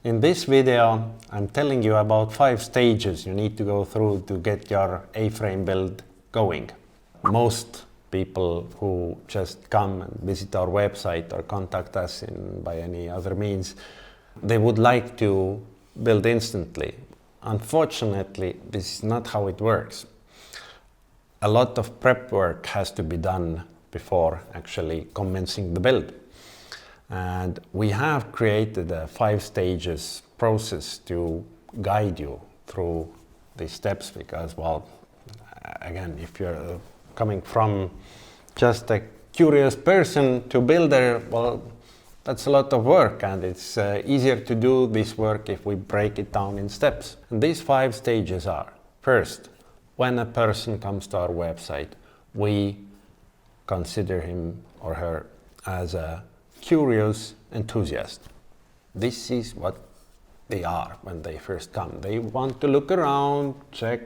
In this video, I'm telling you about 5 stages you need to go through to get your A-frame build going. Most people who just come and visit our website or contact us by any other means, they would like to build instantly. Unfortunately, this is not how it works. A lot of prep work has to be done before actually commencing the build. And we have created a 5 stages process to guide you through these steps because, well, again, if you're coming from just a curious person to builder, well, that's a lot of work, and it's easier to do this work if we break it down in steps. And these 5 stages are: first, when a person comes to our website, we consider him or her as a curious enthusiast. This is what they are when they first come. They want to look around, check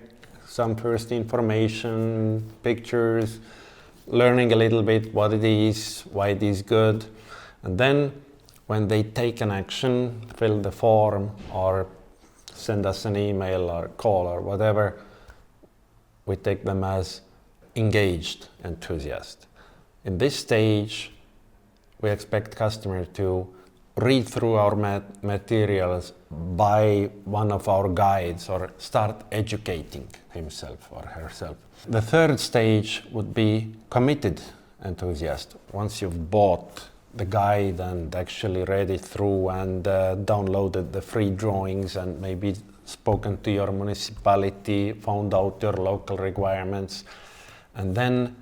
some first information, pictures, learning a little bit what it is, why it is good. And then when they take an action, fill the form or send us an email or call or whatever, we take them as engaged enthusiast. In this stage, we expect customer to read through our materials, buy one of our guides, or start educating himself or herself. The third stage would be committed enthusiast. Once you've bought the guide and actually read it through and downloaded the free drawings and maybe spoken to your municipality, found out your local requirements, and then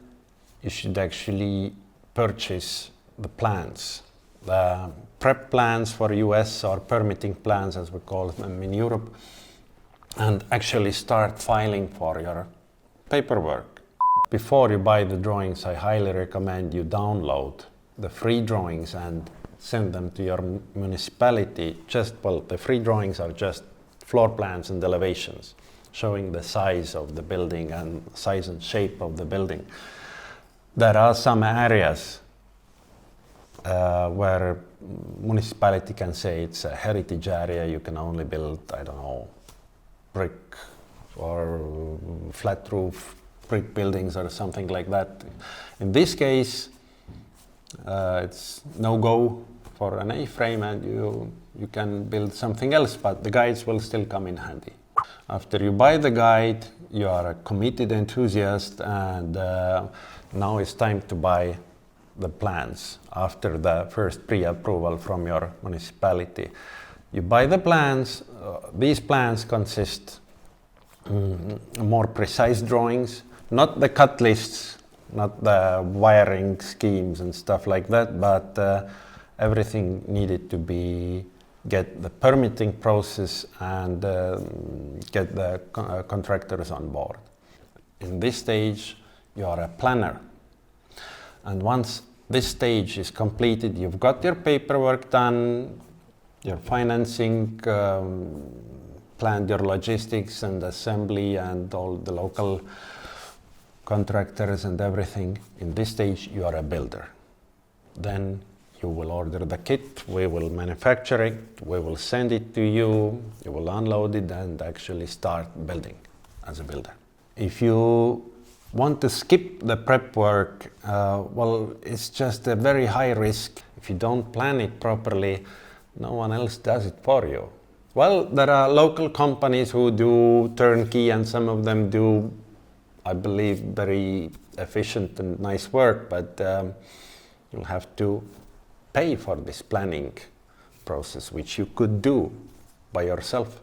you should actually purchase the plans, the prep plans for US or permitting plans as we call them in Europe, and actually start filing for your paperwork. Before you buy the drawings, I highly recommend you download the free drawings and send them to your municipality. The free drawings are just floor plans and elevations showing the size of the building and size and shape of the building. There are some areas where municipality can say it's a heritage area, you can only build, I don't know, brick or flat roof brick buildings or something like that. In this case, it's no-go for an A-frame and you can build something else, but the guides will still come in handy. After you buy the guide, you are a committed enthusiast, and now it's time to buy the plans after the first pre-approval from your municipality. You buy the plans. These plans consist more precise drawings, not the cut lists, not the wiring schemes and stuff like that, but everything needed to get the permitting process and get the contractors on board. In this stage, you are a planner. And once this stage is completed, you've got your paperwork done, your financing, planned your logistics and assembly and all the local contractors and everything. In this stage, you are a builder. Then you will order the kit, we will manufacture it, we will send it to you, you will unload it and actually start building as a builder. If you want to skip the prep work, well, it's just a very high risk. If you don't plan it properly, no one else does it for you. Well, there are local companies who do turnkey, and some of them do, I believe, very efficient and nice work, but you'll have to pay for this planning process, which you could do by yourself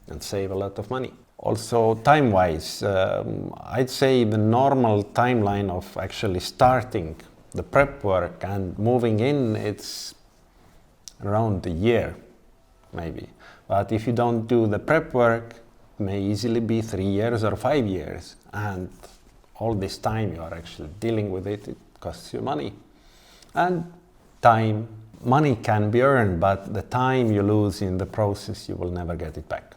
and save a lot of money. Also, time-wise, I'd say the normal timeline of actually starting the prep work and moving in, it's around a year, maybe. But if you don't do the prep work, it may easily be 3 years or 5 years. And all this time you are actually dealing with it, it costs you money. And money can be earned, but the time you lose in the process, you will never get it back.